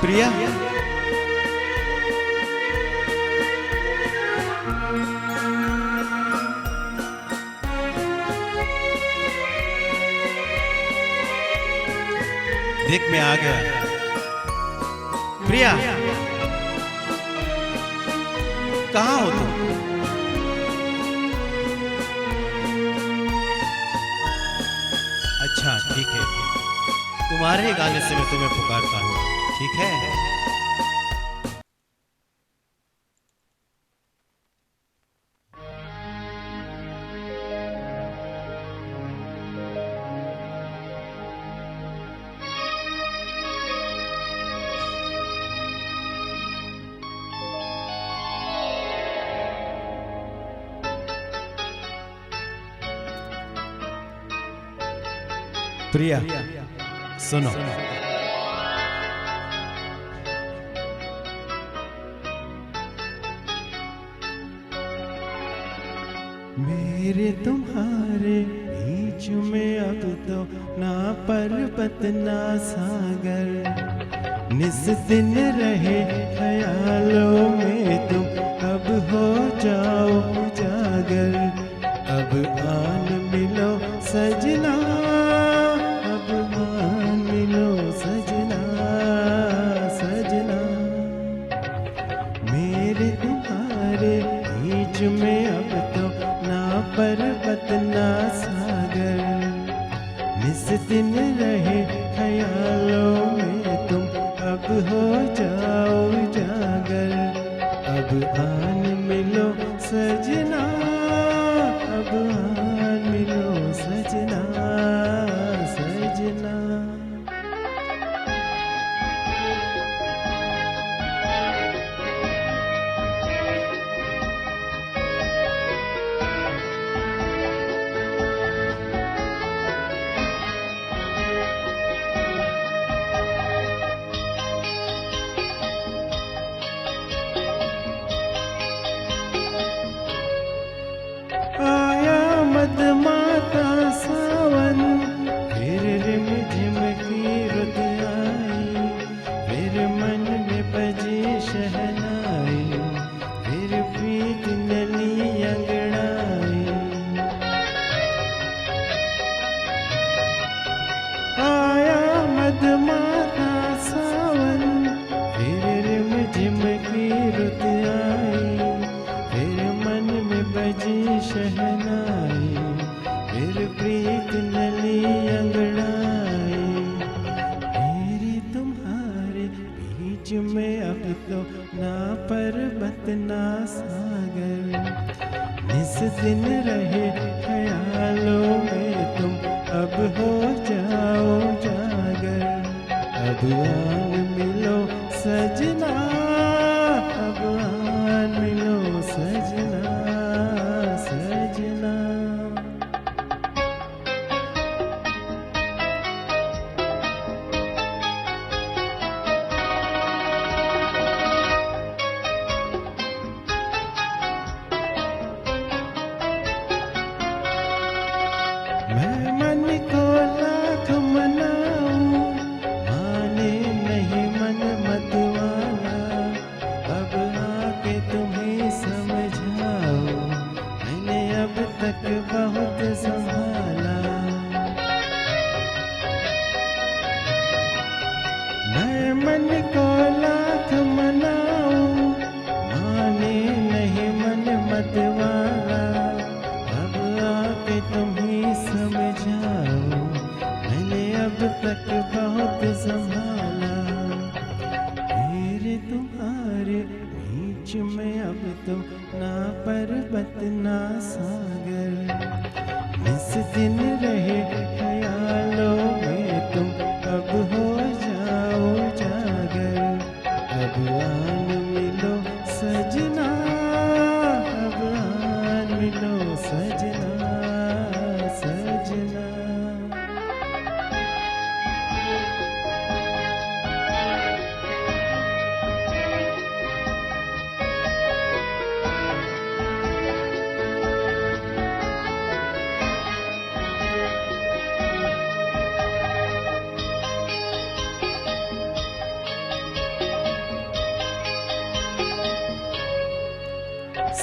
प्रिया, देख मैं आ गया। प्रिया, कहाँ हो तुम? अच्छा ठीक है, तुम्हारे ही गाने से मैं तुम्हें पुकारता हूँ, ठीक है? प्रिया सुनो, मेरे तुम्हारे बीच में अब तो ना पर्वत ना सागर, निस दिन रहे ख्यालों में तुम अब हो जाओ उजागर। अब आन मिलो सजना, अब आन मिलो सजना, सजना। मेरे तुम्हारे बीच में अब तो ना पर्वत ना सागर, निस दिन रहे ख्यालों में तुम अब हो जाओ उजागर। अब आन मिलो सजना, अब आन मिलो सजना, सजना। मदमाता सावन, फिर रिमझिम की रुत आई, फिर मन में बजी शहनाई, फिर प्रीत नली अंगड़ाई। आया मदमाता सावन, फिर रिमझिम की रुत आई, फिर मन में बजी शहनाई, फिर प्रीत नली अंगड़ाई। मेरे तुम्हारे बीच में अब तो ना पर्वत ना सागर, निस दिन रहे ख्यालों में तुम अब हो जाओ जागर। अब आन मिलो सजना, अब आन मिलो सजना, सजना। मैं मन को लाख मनाऊं, माने नहीं मन मतवाला। अब आके तुम्हें समझाओ, मैंने अब तक बहुत संभाला। मैं मन को लाख मनाऊं, माने नहीं मन मतवाला। अब आके तुम्हें समझाओ, मैंने अब तक बहुत संभाला। मेरे तुम्हारे बीच में अब तो ना पर्वत ना सागर, निस दिन रहे ख्यालों में तुम अब हो जाओ जागर। अब आन मिलो सजना, अब आन मिलो सजना, सजना।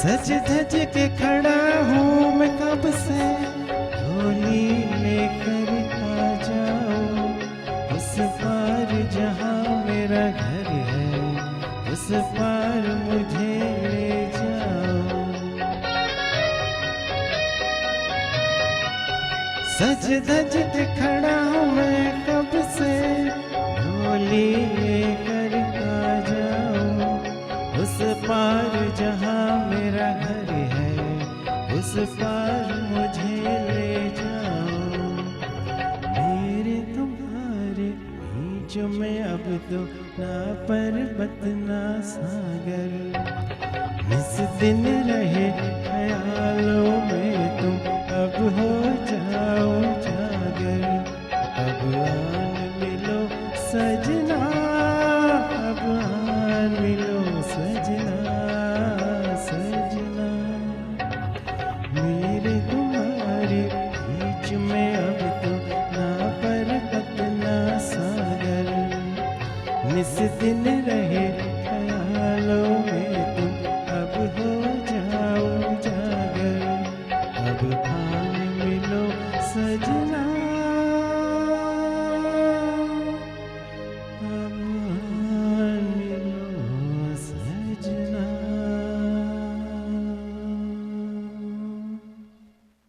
सज धज के खड़ा हूँ मैं कब से, डोली लेकर आ जाओ उस पार जहाँ मेरा घर है, उस पार मुझे ले जाओ। सज धज के खड़ा हूँ मैं कब से, डोली लेकर आ जाओ उस पार जहाँ मेरा घर है, उस पार मुझे ले जाओ। मेरे तुम्हारे बीच में अब तो ना पर्वत ना सागर, इस दिन रहे ख्यालों में तुम अब हो जाओ जागर। अब आन मिलो सजना, अब आन मिलो सजना सजना। मेरे तुम्हारे बीच में अब तो ना पर्वत ना सागर, निस दिन रहे